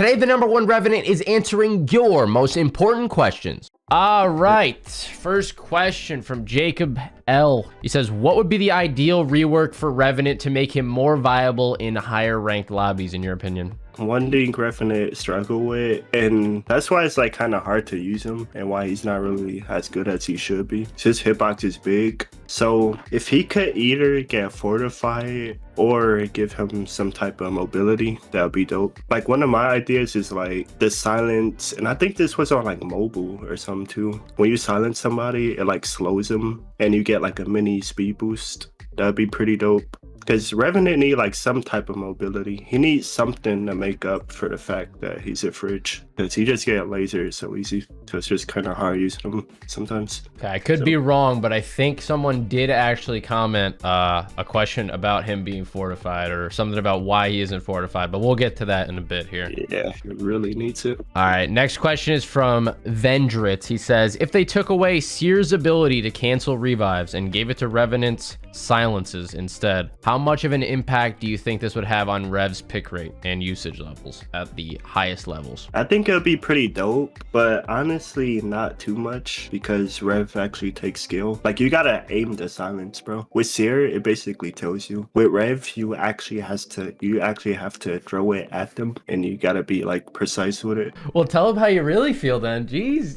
Today, the #1 Revenant is answering your most important questions. All right, first question from Jacob L. He says, what would be the ideal rework for Revenant to make him more viable in higher ranked lobbies, in your opinion? One thing Revenant struggle with, and that's why it's like kind of hard to use him and why he's not really as good as he should be. His hitbox is big, so if he could either get fortified or give him some type of mobility, that would be dope. Like one of my ideas is like the silence, and I think this was on like mobile or something too. When you silence somebody, it like slows them and you get like a mini speed boost. That'd be pretty dope. Because Revenant need like some type of mobility. He needs something to make up for the fact that he's a fridge. Because he just get lasers so easy. So it's just kind of hard using him sometimes. Okay, I could be wrong, but I think someone did actually comment a question about him being fortified or something about why he isn't fortified. But we'll get to that in a bit here. Yeah, he really needs it. All right, next question is from Vendritz. He says, if they took away Sears' ability to cancel revives and gave it to Revenant's silences instead, how much of an impact do you think this would have on Rev's pick rate and usage levels at the highest levels? I think it would be pretty dope, but honestly not too much because Rev actually takes skill. Like you gotta aim the silence, bro. With Sear, it basically tells you. With Rev, you actually have to throw it at them and you gotta be like precise with it. Well, tell them how you really feel then. Jeez,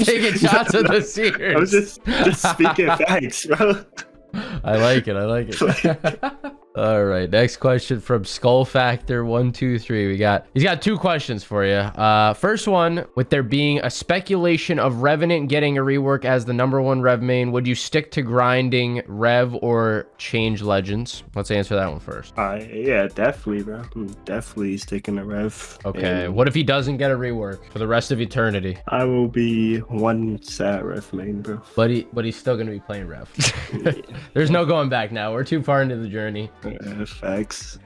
taking shots at the Sears. I was just speaking facts, bro. I like it. All right, next question from Skull Factor 123. He's got two questions for you. First one, with there being a speculation of Revenant getting a rework as the #1 Rev main, would you stick to grinding Rev or change Legends? Let's answer that one first. Yeah, definitely, bro. I'm definitely sticking to Rev. Okay, what if he doesn't get a rework for the rest of eternity? I will be one sad Rev main, bro. But he's still gonna be playing Rev. Yeah. There's no going back now. We're too far into the journey. Facts.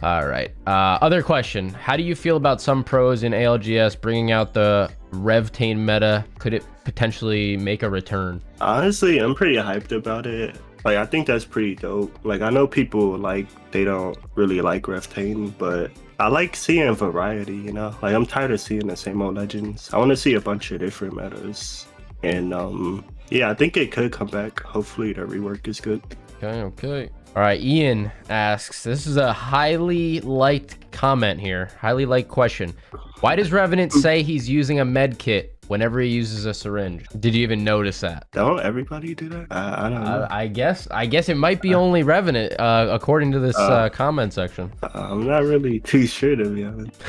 All right. Other question. How do you feel about some pros in ALGS bringing out the Revenant Meta? Could it potentially make a return? Honestly, I'm pretty hyped about it. Like, I think that's pretty dope. Like, I know people, like, they don't really like Revenant, but I like seeing variety, you know? Like, I'm tired of seeing the same old legends. I want to see a bunch of different metas. And, yeah, I think it could come back. Hopefully, the rework is good. Okay. All right, Ian asks, this is a highly liked comment here, highly liked question. Why does Revenant say he's using a med kit whenever he uses a syringe? Did you even notice that? Don't everybody do that? I don't know. I guess it might be only Revenant, according to this comment section. I'm not really too sure, to be honest.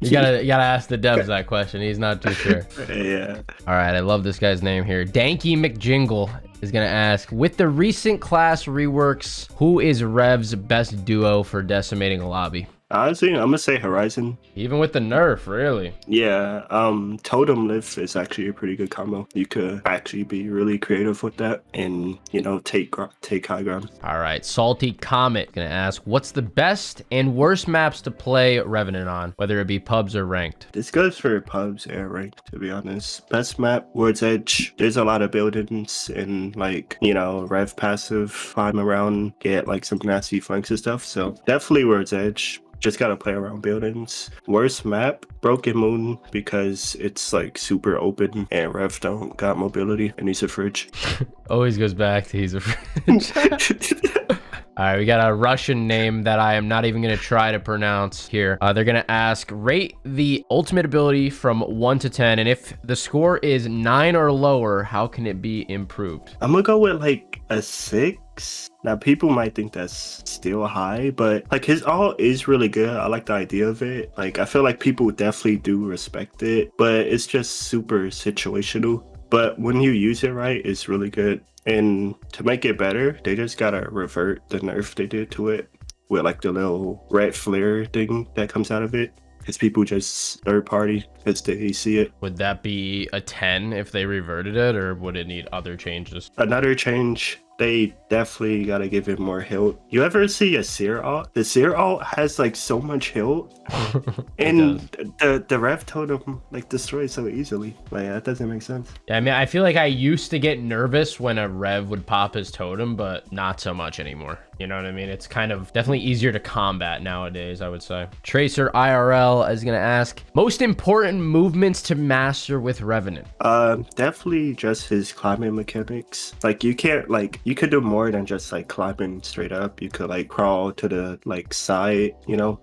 You gotta ask the devs that question. He's not too sure. Yeah. All right, I love this guy's name here. Danky McJingle is gonna ask, with the recent class reworks, who is Rev's best duo for decimating a lobby? Honestly, I'm gonna say Horizon. Even with the nerf, really? Yeah, Totem Lift is actually a pretty good combo. You could actually be really creative with that and, you know, take high ground. All right, Salty Comet gonna ask, what's the best and worst maps to play Revenant on, whether it be pubs or ranked? This goes for pubs and ranked, to be honest. Best map, Word's Edge. There's a lot of buildings and, like, you know, Rev passive, climb around, get like some nasty flanks and stuff. So definitely Word's Edge. Just gotta play around buildings. Worst map, Broken Moon, because it's like super open and Rev don't got mobility and he's a fridge. Always goes back to he's a fridge. All right, we got a Russian name that I am not even going to try to pronounce here. They're going to ask, rate the ultimate ability from 1 to 10, and if the score is 9 or lower, how can it be improved? I'm going to go with like a 6. Now, people might think that's still high, but like his ult is really good. I like the idea of it. Like, I feel like people definitely do respect it, but it's just super situational. But when you use it right, it's really good. And to make it better, they just gotta revert the nerf they did to it with like the little red flare thing that comes out of it. Because people just third party because they see it. Would that be a 10 if they reverted it, or would it need other changes? Another change, they definitely gotta give it more health. You ever see a Sear ult? The Sear ult has like so much health, and the Rev totem like destroys so easily. Like that doesn't make sense. Yeah, I mean, I feel like I used to get nervous when a Rev would pop his totem, but not so much anymore. You know what I mean? It's kind of definitely easier to combat nowadays, I would say. Tracer IRL is going to ask, most important movements to master with Revenant? Definitely just his climbing mechanics. Like you can't like you could do more than just like climbing straight up. You could like crawl to the like side, you know,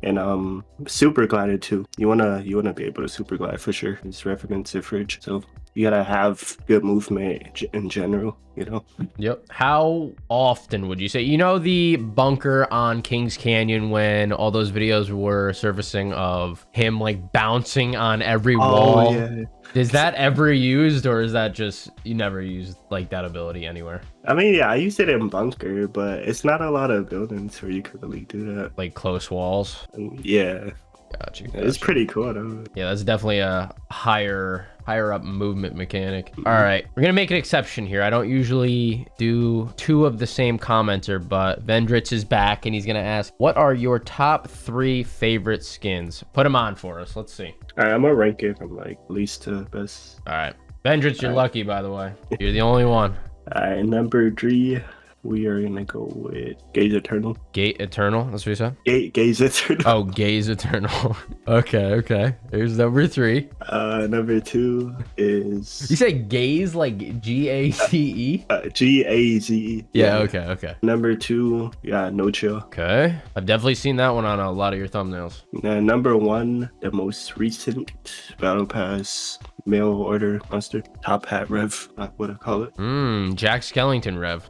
and super glider too. You wanna be able to super glide for sure. It's Revenant's a fridge, so you gotta have good movement in general, you know. Yep. How often would you say, you know, the bunker on Kings Canyon when all those videos were surfacing of him like bouncing on every wall? Yeah. Is that ever used, or is that just you never used like that ability anywhere? I mean, yeah, I used it in bunker, but it's not a lot of buildings where you could really do that. Like close walls? Yeah. Gotcha. It's pretty cool though. Yeah, that's definitely a higher up movement mechanic. All right, we're gonna make an exception here. I don't usually do two of the same commenter, but Vendritz is back and he's gonna ask, what are your top 3 favorite skins? Put them on for us. Let's see. All right, I'm gonna rank it from like least to best. All right, Vendritz, you're lucky, by the way. You're the only one. All right, number 3. We are gonna go with Gaze Eternal. Gate Eternal, that's what you said? Gaze Eternal. Oh, Gaze Eternal. Okay. Here's number 3. Number 2 is... You say gaze like G-A-Z-E? G-A-Z-E. Yeah, okay. Number 2, yeah, No Chill. Okay. I've definitely seen that one on a lot of your thumbnails. Number 1, the most recent Battle Pass mail order monster. Top Hat Rev, I would call it. Jack Skellington Rev.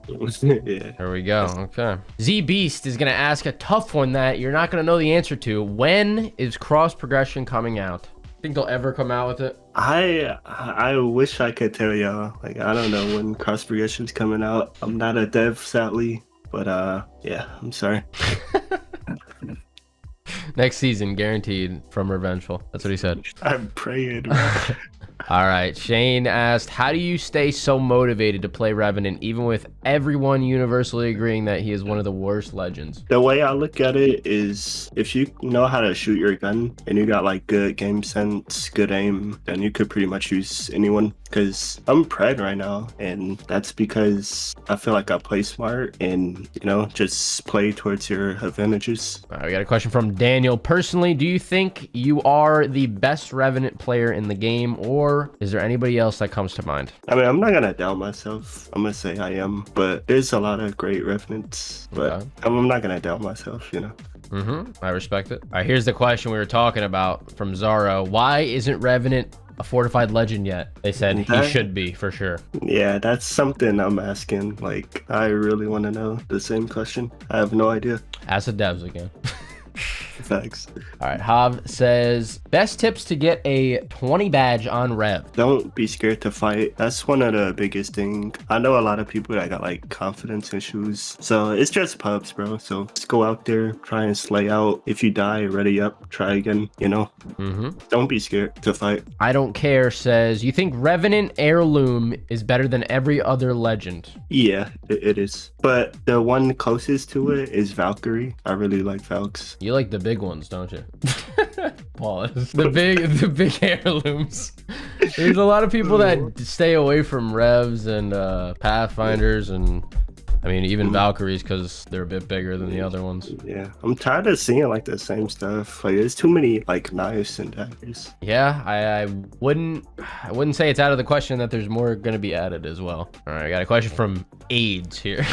Yeah. There we go. Okay. Z Beast is gonna ask a tough one that you're not gonna know the answer to. When is Cross Progression coming out? Think they'll ever come out with it? I wish I could tell y'all. Like, I don't know when Cross Progression's coming out. I'm not a dev, sadly, but yeah, I'm sorry. Next season, guaranteed from Revengeful. That's what he said. I'm praying. All right. Shane asked, how do you stay so motivated to play Revenant, even with everyone universally agreeing that he is one of the worst legends? The way I look at it is, if you know how to shoot your gun and you got like good game sense, good aim, then you could pretty much use anyone. Because I'm pred right now, and that's because I feel like I play smart and, you know, just play towards your advantages. All right, we got a question from Daniel. Personally, do you think you are the best Revenant player in the game, or is there anybody else that comes to mind? I mean, I'm not gonna doubt myself. I'm gonna say I am, but there's a lot of great Revenants, but okay. I'm not gonna doubt myself, you know. I respect it. All right, here's the question we were talking about from Zara. Why isn't Revenant a fortified legend yet? They said he should be for sure. Yeah, that's something I'm asking. Like, I really want to know the same question. I have no idea. Ask the devs again. Thanks. All right, Hav says, best tips to get a 20 badge on Rev. Don't be scared to fight. That's one of the biggest things. I know a lot of people that got like confidence issues. So it's just pubs, bro. So just go out there, try and slay out. If you die, ready up, try again, you know? Don't be scared to fight. I don't care says, you think Revenant Heirloom is better than every other legend? Yeah, it is. But the one closest to it is Valkyrie. I really like Valks. You like the big ones, don't you? Pause. The big heirlooms. There's a lot of people that stay away from Revs and Pathfinders, and I mean even Valkyries because they're a bit bigger than the other ones. Yeah, I'm tired of seeing like the same stuff. Like there's too many like knives and daggers. Yeah, I wouldn't say it's out of the question that there's more going to be added as well. All right, I got a question from AIDS here.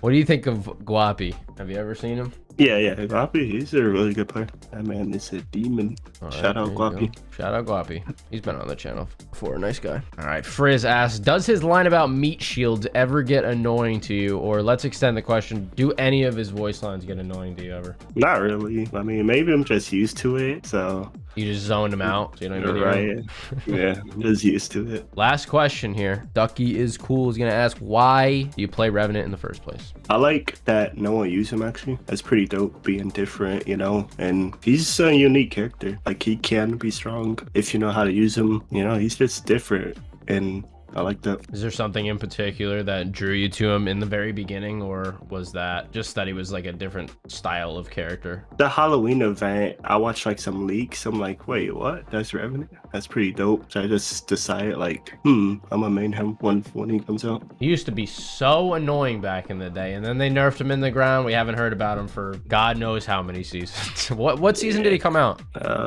What do you think of Guapi? Have you ever seen him? Yeah, Guapi, he's a really good player. That man is a demon. Right, shout out Guapi. Shout out Guapi. He's been on the channel before. Nice guy. All right, Frizz asks, does his line about meat shields ever get annoying to you? Or let's extend the question, do any of his voice lines get annoying to you ever? Not really. I mean, maybe I'm just used to it, so... You just zoned him out, so you don't even right. Yeah, I'm just used to it. Last question here. Ducky is cool. He's gonna ask, why do you play Revenant in the first place? I like that no one used him, actually. That's pretty dope, being different, you know? And he's a unique character. Like, he can be strong if you know how to use him. You know, he's just different. And I like that. Is there something in particular that drew you to him in the very beginning, or was that just that he was like a different style of character? The Halloween event, I watched like some leaks. I'm like, wait, what? That's Revenant? That's pretty dope. So I just decided like, I'm gonna main him when he comes out. He used to be so annoying back in the day, and then they nerfed him in the ground. We haven't heard about him for God knows how many seasons. What season did he come out?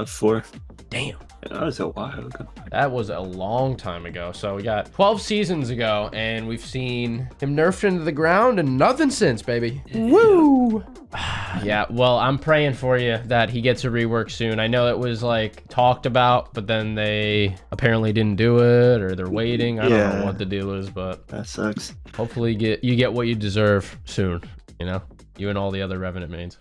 4. Damn. That was a while ago. That was a long time ago. So we got 12 seasons ago, and we've seen him nerfed into the ground and nothing since, baby. Woo! Yeah, well, I'm praying for you that he gets a rework soon. I know it was like talked about, but then they apparently didn't do it, or they're waiting. I don't know what the deal is, but that sucks. hopefully you get what you deserve soon, you know? You and all the other Revenant mains.